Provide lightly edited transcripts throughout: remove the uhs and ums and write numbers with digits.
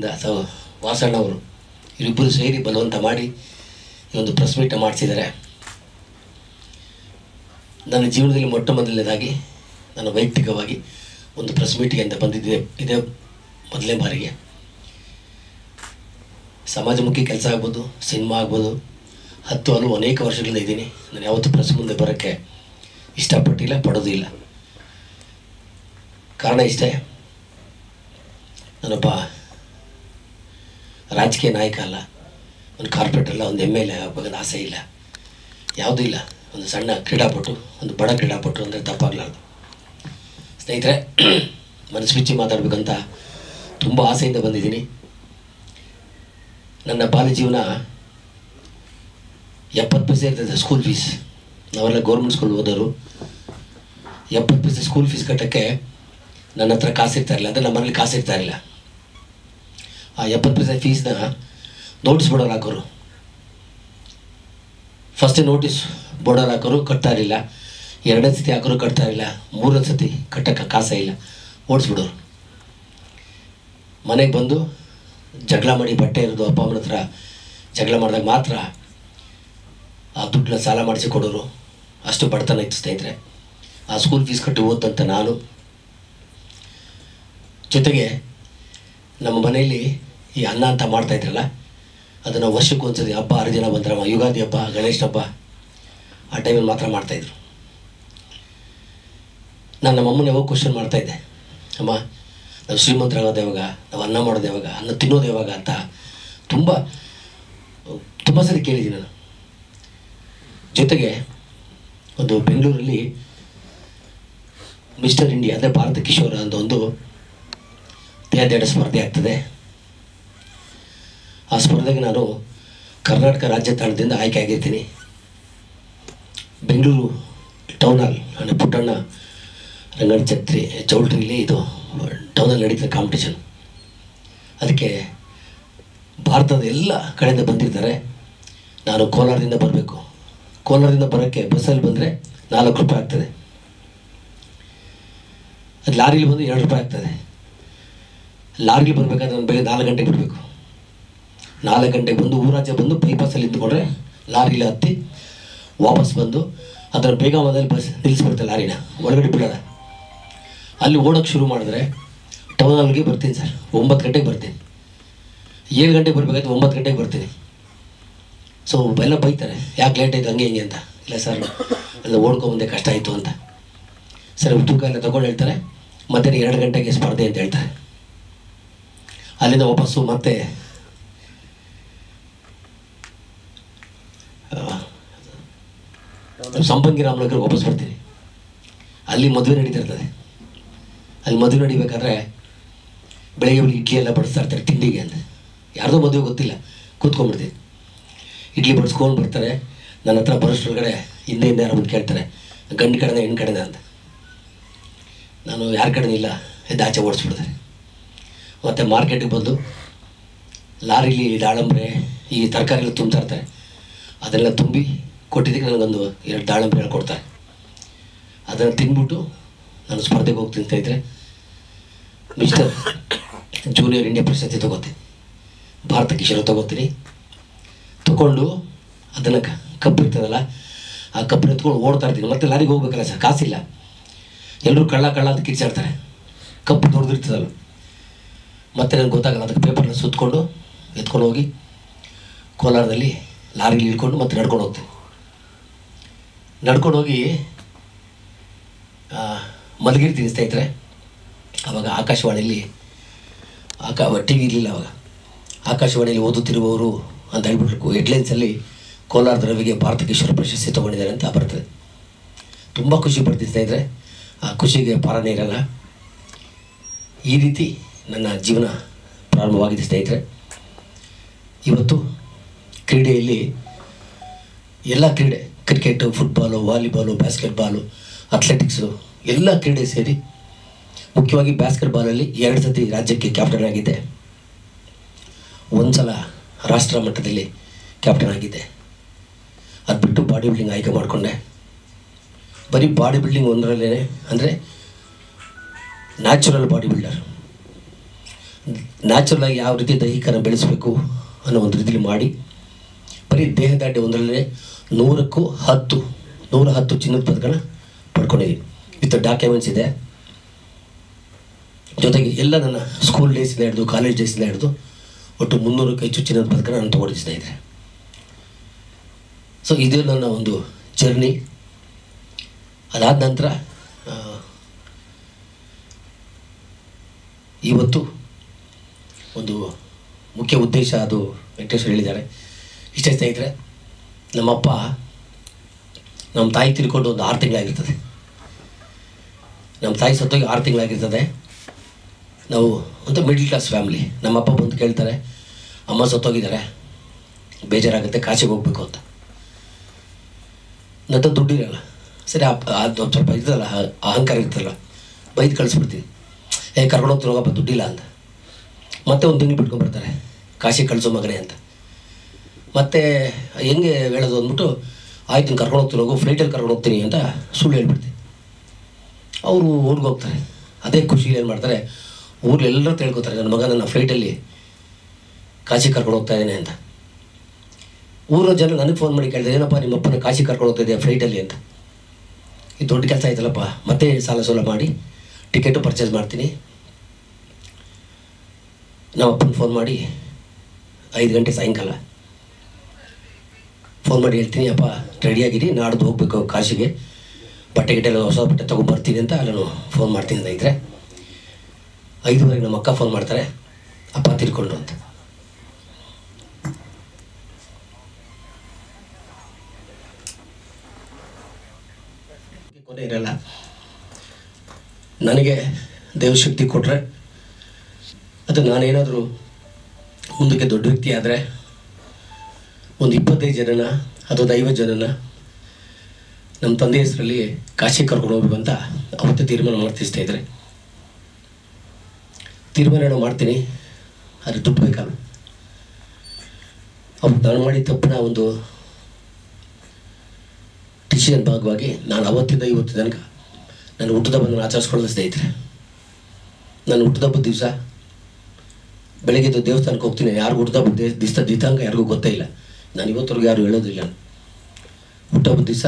ಬೆಂಗಳೂರಿಂದ ವಾಸಣ್ಣ ಅವರು ಇವರಿಬ್ಬರು ಸೇರಿ ಬಲವಂತ ಮಾಡಿ ಈ ಒಂದು ಪ್ರೆಸ್ ಮೀಟ್ ಮಾಡಿಸಿದ್ದಾರೆ. ನನ್ನ ಜೀವನದಲ್ಲಿ ಮೊಟ್ಟ ಮೊದಲನೇದಾಗಿ ನಾನು ವೈಯಕ್ತಿಕವಾಗಿ ಒಂದು ಪ್ರೆಸ್ ಮೀಟಿಗೆ ಅಂತ ಬಂದಿದ್ದೆ. ಇದೇ ಮೊದಲನೇ ಬಾರಿಗೆ. ಸಮಾಜಮುಖಿ ಕೆಲಸ ಆಗ್ಬೋದು, ಸಿನಿಮಾ ಆಗ್ಬೋದು, 10 ಹಲವು ಅನೇಕ ವರ್ಷಗಳಿಂದ ಇದ್ದೀನಿ. ನಾನು ಯಾವತ್ತೂ ಪ್ರೆಸ್ ಮುಂದೆ ಬರೋಕ್ಕೆ ಇಷ್ಟಪಟ್ಟಿಲ್ಲ, ಪಡೋದು ಇಲ್ಲ. ಕಾರಣ ಇಷ್ಟೇ, ನಾನೊಬ್ಬ ರಾಜಕೀಯ ನಾಯಕ ಅಲ್ಲ, ಒಂದು ಕಾರ್ಪೊರೇಟ್ ಅಲ್ಲ, ಒಂದು MLA ಆಗಬೇಕಂತ ಆಸೆ ಇಲ್ಲ, ಯಾವುದೂ ಇಲ್ಲ. ಒಂದು ಸಣ್ಣ ಕ್ರೀಡಾಪಟು, ಒಂದು ಬಡ ಕ್ರೀಡಾಪಟು ಅಂದರೆ ತಪ್ಪಾಗಲಾರ್ದು. ಸ್ನೇಹಿತರೆ, ಮನಸ್ಸು ಬಿಚ್ಚಿ ಮಾತಾಡಬೇಕಂತ ತುಂಬ ಆಸೆಯಿಂದ ಬಂದಿದ್ದೀನಿ. ನನ್ನ ಬಾಲ್ಯ ಜೀವನ 70 ಪೈಸೆ ಇರ್ತದೆ ಸ್ಕೂಲ್ ಫೀಸ್. ನಾವೆಲ್ಲ ಗೌರ್ಮೆಂಟ್ ಸ್ಕೂಲ್ ಓದೋರು. 70 ಪೈಸೆ ಸ್ಕೂಲ್ ಫೀಸ್ ಕಟ್ಟೋಕ್ಕೆ ನನ್ನ ಹತ್ರ ಕಾಸಿರ್ತಾ ಇರಲಿಲ್ಲ, ಅಂದರೆ ನಮ್ಮ ಮನೇಲಿ ಕಾಸಿರ್ತಾ ಇರಲಿಲ್ಲ. ಆ 70 ಪೈಸೆ ಫೀಸ್ನ ನೋಟಿಸ್ ಬೋರ್ಡಲ್ಲಿ ಹಾಕೋರು. ಫಸ್ಟೇ ನೋಟಿಸ್ ಬೋರ್ಡಲ್ಲಿ ಹಾಕೋರು, ಕಟ್ತಾ ಇರಲಿಲ್ಲ. 2ನೇ ಸತಿ ಹಾಕೋರು, ಕಟ್ತಾ ಇರಲಿಲ್ಲ. 3ನೇ ಸತಿ ಕಟ್ಟೋಕ್ಕೆ ಕಾಸೇ ಇಲ್ಲ, ಓಡಿಸ್ಬಿಡೋರು. ಮನೆಗೆ ಬಂದು ಜಗಳ ಮಾಡಿ, ಬಟ್ಟೆ ಇರೋದು ಅಪ್ಪ ಅಮ್ಮನ ಹತ್ರ ಜಗಳ ಮಾಡಿದಾಗ ಮಾತ್ರ ಆ ದುಡ್ಡನ್ನ ಸಾಲ ಮಾಡಿಸಿ ಕೊಡೋರು. ಅಷ್ಟು ಬಡತನ ಇತ್ತು ಸ್ನೇಹಿತರೆ. ಆ ಸ್ಕೂಲ್ ಫೀಸ್ ಕಟ್ಟಿ ಓದಂತ ನಾನು. ಜೊತೆಗೆ ನಮ್ಮ ಮನೆಯಲ್ಲಿ ಈ ಅನ್ನ ಅಂತ ಮಾಡ್ತಾಯಿದ್ರಲ್ಲ, ಅದನ್ನು ವರ್ಷಕ್ಕೆ ಒಂದ್ಸತಿ ಹಬ್ಬ ಹರಿದಿನ ಬಂದ್ರೆ, ಯುಗಾದಿ ಹಬ್ಬ, ಗಣೇಶ ಹಬ್ಬ, ಆ ಟೈಮಲ್ಲಿ ಮಾತ್ರ ಮಾಡ್ತಾಯಿದ್ರು. ನಾನು ನಮ್ಮ ಅಮ್ಮನ ಯಾವಾಗ ಕ್ವಶನ್ ಮಾಡ್ತಾಯಿದ್ದೆ, ಅಮ್ಮ ನಾವು ಶ್ರೀಮಂತರಾಗೋದು ಯಾವಾಗ, ನಾವು ಅನ್ನ ಮಾಡೋದು ಯಾವಾಗ, ಅನ್ನ ತಿನ್ನೋದು ಯಾವಾಗ ಅಂತ ತುಂಬ ಸರಿ ಕೇಳಿದ್ದೀನಿ ನಾನು. ಜೊತೆಗೆ ಒಂದು ಬೆಂಗಳೂರಲ್ಲಿ ಮಿಸ್ಟರ್ ಇಂಡಿಯಾ ಅಂದರೆ ಭಾರತ ಕಿಶೋರ ಅಂತ ಒಂದು ದೇಹದಾಢ್ಯ ಸ್ಪರ್ಧೆ ಆಗ್ತದೆ. ಆ ಸ್ಪರ್ಧೆಗೆ ನಾನು ಕರ್ನಾಟಕ ರಾಜ್ಯ ತಂಡದಿಂದ ಆಯ್ಕೆ ಆಗಿರ್ತೀನಿ. ಬೆಂಗಳೂರು ಟೌನ್ ಹಾಲ್ ಅಂದರೆ ಪುಟ್ಟಣ್ಣ ರಂಗನ ಚೌಲ್ಟ್ರಿಲಿ ಇದು ಟೌನಲ್ಲಿ ನಡೀತದೆ ಕಾಂಪಿಟೇಷನ್. ಅದಕ್ಕೆ ಭಾರತದ ಎಲ್ಲ ಕಡೆಯಿಂದ ಬಂದಿರ್ತಾರೆ. ನಾನು ಕೋಲಾರದಿಂದ ಬರಬೇಕು. ಕೋಲಾರದಿಂದ ಬರೋಕ್ಕೆ ಬಸ್ಸಲ್ಲಿ ಬಂದರೆ 4 ರೂಪಾಯಿ ಆಗ್ತದೆ. ಅದು ಲಾರಿಲಿ ಬಂದು 2 ರೂಪಾಯಿ ಆಗ್ತದೆ. ಲಾರಿಗೆ ಬರಬೇಕಾದ್ರೆ ನಾನು ಬೆಳಗ್ಗೆ 4 ಗಂಟೆಗೆ ಬಿಡಬೇಕು. 4 ಗಂಟೆಗೆ ಬಂದು ಊರಾಚೆ ಬಂದು ಬೈಪಾಸಲ್ಲಿ ನಿಂತ್ಕೊಂಡ್ರೆ ಲಾರಿಲಿ ಹತ್ತಿ ವಾಪಸ್ ಬಂದು ಅದರ ಬೇಗ ಮೊದಲು ಬಸ್ ನಿಲ್ಲಿಸ್ಬಿಡ್ತಾರೆ. ಲಾರಿನ ಒಳಗಡೆ ಬಿಡೋಣ. ಅಲ್ಲಿ ಓಡೋಕ್ಕೆ ಶುರು ಮಾಡಿದ್ರೆ ಟೌನಲ್ಲಿ ಬರ್ತೀನಿ ಸರ್, 9 ಗಂಟೆಗೆ ಬರ್ತೀನಿ. 7 ಗಂಟೆಗೆ ಬರಬೇಕಾಯ್ತು, 9 ಗಂಟೆಗೆ ಬರ್ತೀನಿ. ಸೊ ಎಲ್ಲ ಬೈತಾರೆ, ಯಾಕೆ ಲೇಟ್ ಆಯಿತು ಹಂಗೆ ಹಿಂಗೆ ಅಂತ. ಇಲ್ಲ ಸರ್, ಎಲ್ಲ ಓಡ್ಕೊಂಬಂದೆ, ಕಷ್ಟ ಆಯಿತು ಅಂತ. ಸರ್ ತೂಕ ಎಲ್ಲ ತೊಗೊಂಡು ಹೇಳ್ತಾರೆ. ಮತ್ತೆ 2 ಗಂಟೆಗೆ ಸ್ಪರ್ಧೆ ಅಂತ ಹೇಳ್ತಾರೆ. ಅಲ್ಲಿಂದ ವಾಪಸ್ಸು ಮತ್ತೆ ಸಂಪಂಗಿ ರಾಮನಗರ ವಾಪಸ್ ಬರ್ತೀನಿ. ಅಲ್ಲಿ ಮದುವೆ ನಡೀತಿರ್ತದೆ. ಅಲ್ಲಿ ಮದುವೆ ನಡಿಬೇಕಾದ್ರೆ ಬೆಳಗ್ಗೆ ಇಡ್ಲಿ ಎಲ್ಲ ಬಡಿಸ್ತಾ ಇರ್ತಾರೆ ತಿಂಡಿಗೆ ಅಂತ. ಯಾರ್ದೋ ಮದುವೆ ಗೊತ್ತಿಲ್ಲ, ಕೂತ್ಕೊಂಡ್ಬಿಡ್ತೀನಿ. ಇಡ್ಲಿ ಬಡಿಸ್ಕೊಂಡು ಬರ್ತಾರೆ. ನನ್ನ ಹತ್ರ ಬರೋಷ್ಟ್ರೊಳಗಡೆ ಹಿಂದೆ ಯಾರು ಬಂದು ಕೇಳ್ತಾರೆ, ಗಂಡು ಕಡೆನ ಹೆಣ್ಣು ಕಡೆನ ಅಂತ. ನಾನು ಯಾರ ಕಡೆನೂ ಇಲ್ಲ, ಆಚೆ ಓಡಿಸ್ಬಿಡ್ತಾರೆ. ಮತ್ತು ಮಾರ್ಕೆಟಿಗೆ ಬಂದು ಲಾರಿಲಿ ದಾಳಂಬ್ರೆ ಈ ತರಕಾರಿ ಎಲ್ಲ ತುಂಬ್ತಾ ಇರ್ತಾರೆ. ಅದೆಲ್ಲ ತುಂಬಿ ಕೊಟ್ಟಿದ್ದಕ್ಕೆ ನನಗೊಂದು 2 ದಾಳಂಬ್ರೆ ಕೊಡ್ತಾರೆ. ಅದನ್ನು ತಿಂದ್ಬಿಟ್ಟು ನಾನು ಸ್ಪರ್ಧೆಗೆ ಹೋಗ್ತೀನಿ. ಸ್ನೇಹಿತರೆ, ಮಿಸ್ಟರ್ ಜೂನಿಯರ್ ಇಂಡಿಯಾ ಪ್ರಶಸ್ತಿ ತೊಗೋತೀನಿ, ಭಾರತ ಕಿಶೋರ ತೊಗೋತೀನಿ. ತೊಗೊಂಡು ಅದನ್ನು ಕಪ್ಪು ಇರ್ತದಲ್ಲ, ಆ ಕಪ್ಪನ್ನು ಎತ್ಕೊಂಡು ಓಡ್ತಾ ಇರ್ತೀನಿ. ಮತ್ತು ಲಾರಿಗೆ ಹೋಗ್ಬೇಕಲ್ಲ ಸರ್, ಕಾಸಿಲ್ಲ. ಎಲ್ಲರೂ ಕಳ್ಳ ಅಂತ ಕಿರ್ಚಾಡ್ತಾರೆ. ಕಪ್ಪು ದೊಡ್ಡದಿರ್ತದಲ್ಲ. ಮತ್ತು ನನಗೆ ಗೊತ್ತಾಗಲ್ಲ. ಅದಕ್ಕೆ ಪೇಪರ್ನ ಸುತ್ತಕೊಂಡು ಎತ್ಕೊಂಡು ಹೋಗಿ ಕೋಲಾರದಲ್ಲಿ ಲಾರಿಲಿ ಇಳ್ಕೊಂಡು ಮತ್ತೆ ನಡ್ಕೊಂಡು ಹೋಗ್ತೀನಿ. ನಡ್ಕೊಂಡು ಹೋಗಿ ಮಲಗಿರ್ತೀನಿ ಸ್ನೇಹಿತರೆ. ಆವಾಗ ಆಕಾಶವಾಣಿಯಲ್ಲಿ ಟಿ ವಿ ಇರಲಿಲ್ಲ ಆವಾಗ. ಆಕಾಶವಾಣಿಯಲ್ಲಿ ಓದುತ್ತಿರುವವರು ಅಂತ ಹೇಳ್ಬಿಟ್ರು ಹೆಡ್ಲೈನ್ಸಲ್ಲಿ ಕೋಲಾರದ ರವಿಗೆ ಭಾರತ ಕಿಶೋರ ಪ್ರಶಸ್ತಿ ತೊಗೊಂಡಿದ್ದಾರೆ ಅಂತ ಬರ್ತದೆ. ತುಂಬ ಖುಷಿ ಪಡ್ತೀನಿ ಸ್ನೇಹಿತರೆ. ಆ ಖುಷಿಗೆ ಪಾರನೇ ಇರಲ್ಲ. ಈ ರೀತಿ ನನ್ನ ಜೀವನ ಪ್ರಾರಂಭವಾಗಿದೆ ಸ್ನೇಹಿತರೆ. ಇವತ್ತು ಕ್ರೀಡೆಯಲ್ಲಿ ಎಲ್ಲ ಕ್ರೀಡೆ, cricket, football, volleyball, basketball, athletics ಎಲ್ಲ ಕ್ರೀಡೆ ಸೇರಿ ಮುಖ್ಯವಾಗಿ ಬಾಸ್ಕೆಟ್ಬಾಲಲ್ಲಿ 2 ಸತಿ ರಾಜ್ಯಕ್ಕೆ ಕ್ಯಾಪ್ಟನ್ ಆಗಿದ್ದೆ. 1 ಸಲ ರಾಷ್ಟ್ರ ಮಟ್ಟದಲ್ಲಿ ಕ್ಯಾಪ್ಟನ್ ಆಗಿದ್ದೆ. ಅದು ಬಿಟ್ಟು ಬಾಡಿ ಬಿಲ್ಡಿಂಗ್ ಆಯ್ಕೆ ಮಾಡಿಕೊಂಡೆ. ಬರೀ ಬಾಡಿ ಬಿಲ್ಡಿಂಗ್ ಒಂದರಲ್ಲೇ, ಅಂದರೆ ನ್ಯಾಚುರಲ್ ಬಾಡಿ ಬಿಲ್ಡರ್. ನ್ಯಾಚುರಲಾಗಿ ಯಾವ ರೀತಿ ದೈಹಿಕನ ಬೆಳೆಸಬೇಕು ಅನ್ನೋ ಒಂದು ರೀತಿಯಲ್ಲಿ ಮಾಡಿ ಬರೀ ದೇಹದಾಢ್ಯ ಒಂದರಲ್ಲೇ 110 ಚಿನ್ನದ ಪದಕನ ಪಡ್ಕೊಂಡಿದ್ದೀನಿ. ವಿತ್ ಡಾಕ್ಯುಮೆಂಟ್ಸ್ ಇದೆ. ಜೊತೆಗೆ ಎಲ್ಲ ನನ್ನ ಸ್ಕೂಲ್ ಡೇಸಿಂದ ಹಿಡಿದು ಕಾಲೇಜ್ ಡೇಸಿಂದ ಹಿಡಿದು ಒಟ್ಟು 300ಕ್ಕೂ ಹೆಚ್ಚು ಚಿನ್ನದ ಪದಕನ ನಾನು ತೊಗೊಂಡಿದ್ದ ಇದ್ದೆ. ಸೊ ಇದು ನನ್ನ ಒಂದು ಜರ್ನಿ. ಅದಾದ ನಂತರ ಇವತ್ತು ಒಂದು ಮುಖ್ಯ ಉದ್ದೇಶ, ಅದು ವೆಂಕಟೇಶ್ವರ ಹೇಳಿದ್ದಾರೆ. ಇಷ್ಟೇ ಸ್ನೇಹಿತರೆ, ನಮ್ಮಪ್ಪ ನಮ್ಮ ತಾಯಿ ತಿಳ್ಕೊಂಡು ಒಂದು 6 ತಿಂಗಳಾಗಿರ್ತದೆ. ನಮ್ಮ ತಾಯಿ ಸತ್ತೋಗಿ 6 ತಿಂಗಳಾಗಿರ್ತದೆ. ನಾವು ಒಂದು ಮಿಡ್ಲ್ ಕ್ಲಾಸ್ ಫ್ಯಾಮಿಲಿ. ನಮ್ಮಪ್ಪ ಬಂದು ಕೇಳ್ತಾರೆ, ಅಮ್ಮ ಸತ್ತೋಗಿದ್ದಾರೆ, ಬೇಜಾರಾಗುತ್ತೆ, ಕಾಶಿಗೆ ಹೋಗ್ಬೇಕು ಅಂತ. ನನ್ನ ದುಡ್ಡಿರಲ್ಲ. ಸರಿ, ಅದು ಸ್ವಲ್ಪ ಇರ್ತಲ್ಲ, ಅಹಂಕಾರ ಇರ್ತಲ್ಲ, ಬೈದು ಕಳಿಸ್ಬಿಡ್ತೀವಿ. ಕರ್ಕೊಂಡು ಹೋಗ್ತೀನಿ ಹೋಗಪ್ಪ, ದುಡ್ಡಿಲ್ಲ ಅಂತ. ಮತ್ತೆ ಒಂದು ತಿಂಗಳು ಬಿಟ್ಕೊಂಡ್ಬರ್ತಾರೆ, ಕಾಶಿ ಕಳಿಸೋ ಮಗನೇ ಅಂತ. ಮತ್ತೆ ಹೆಂಗೆ ಹೇಳೋದು ಅಂದ್ಬಿಟ್ಟು, ಆಯ್ತು ನೀನು ಕರ್ಕೊಂಡು ಹೋಗ್ತೀನಿ ಹೋಗು, ಫ್ಲೈಟಲ್ಲಿ ಕರ್ಕೊಂಡು ಹೋಗ್ತೀನಿ ಅಂತ ಸುಳ್ಳು ಹೇಳ್ಬಿಡ್ತೀನಿ. ಅವರು ಊರಿಗೆ ಹೋಗ್ತಾರೆ. ಅದೇ ಖುಷಿಲಿ ಏನು ಮಾಡ್ತಾರೆ, ಊರ್ಲೆಲ್ಲರೂ ತಿಳ್ಕೊತಾರೆ, ನನ್ನ ಮಗ ನನ್ನ ಫ್ಲೈಟಲ್ಲಿ ಕಾಶಿ ಕರ್ಕೊಂಡು ಹೋಗ್ತಾ ಇದ್ದೇನೆ ಅಂತ. ಊರಿನ ಜನ ನನಗೆ ಫೋನ್ ಮಾಡಿ ಕೇಳಿದ್ರೆ, ಏನಪ್ಪ ನಿಮ್ಮಪ್ಪನ ಕಾಶಿ ಕರ್ಕೊಂಡು ಹೋಗ್ತಾ ಇದೆಯಾ ಫ್ಲೈಟಲ್ಲಿ ಅಂತ. ಇದು ದೊಡ್ಡ ಕೆಲಸ ಆಯ್ತಲ್ಲಪ್ಪ. ಮತ್ತೆ ಸಾಲ ಮಾಡಿ ಟಿಕೆಟು ಪರ್ಚೇಸ್ ಮಾಡ್ತೀನಿ. ನಮ್ಮಪ್ಪನ ಫೋನ್ ಮಾಡಿ 5 ಗಂಟೆ ಸಾಯಂಕಾಲ ಫೋನ್ ಮಾಡಿ ಹೇಳ್ತೀನಿ, ಅಪ್ಪ ರೆಡಿಯಾಗಿರಿ, ನಾಡ್ದು ಹೋಗಬೇಕು ಕಾಶಿಗೆ, ಬಟ್ಟೆ ಗಿಟ್ಟೆಲ್ಲ ಹೊಸ ಬಟ್ಟೆ ತೊಗೊಂಡ್ಬರ್ತೀನಿ ಅಂತ ನಾನು ಫೋನ್ ಮಾಡ್ತೀನಿ ಅಂತ ಇದ್ದರೆ 5:30 ನಮ್ಮ ಅಕ್ಕ ಫೋನ್ ಮಾಡ್ತಾರೆ, ಅಪ್ಪ ತಿರ್ಕೊಂಡ್ರು ಅಂತ. ಕೊನೆ ಇರಲ್ಲ. ನನಗೆ ದೇವಶಕ್ತಿ ಕೊಟ್ಟರೆ, ಅದು ನಾನೇನಾದರೂ ಮುಂದಕ್ಕೆ ದೊಡ್ಡ ವ್ಯಕ್ತಿ ಆದರೆ ಒಂದು 25 ಜನನ ಅಥವಾ 50 ಜನನ ನಮ್ಮ ತಂದೆ ಹೆಸರಲ್ಲಿ ಕಾಶಿ ಕರ್ಕೊಂಡು ಹೋಗ್ಬೇಕು ಅಂತ ಅವತ್ತೇ ತೀರ್ಮಾನ ಮಾಡ್ತೀನಿ ಸ್ನೇಹಿತರೆ. ತೀರ್ಮಾನ ಮಾಡ್ತೀನಿ, ಆದರೆ ದುಡ್ಡು ಬೇಕಲ್ಲ. ಅವ್ರು ನಾನು ಮಾಡಿದ ತಪ್ಪಿನ ಒಂದು ಡಿಸಿಷನ್ ಭಾಗವಾಗಿ ನಾನು ಅವತ್ತಿಂದ ಇವತ್ತು ತನಕ ನನ್ನ ಹುಟ್ಟುಹಬ್ಬವನ್ನು ಆಚರಿಸ್ಕೊಳ್ಳೋದು ಸ್ನೇಹಿತರೆ. ನಾನು ಹುಟ್ಟುಹಬ್ಬದ ದಿವಸ ಬೆಳಗ್ಗೆ ದೇವಸ್ಥಾನಕ್ಕೆ ಹೋಗ್ತೀನಿ. ಯಾರಿಗೂ ಹುಟ್ಟುಹಬ್ಬದ ದಿತಾಂಕ ಯಾರಿಗೂ ಗೊತ್ತೇ ಇಲ್ಲ. ನಾನು ಇವತ್ತವರೆಗೂ ಯಾರು ಹೇಳೋದಿಲ್ಲ. ಹುಟ್ಟುಹಬ್ಬದ ದಿವಸ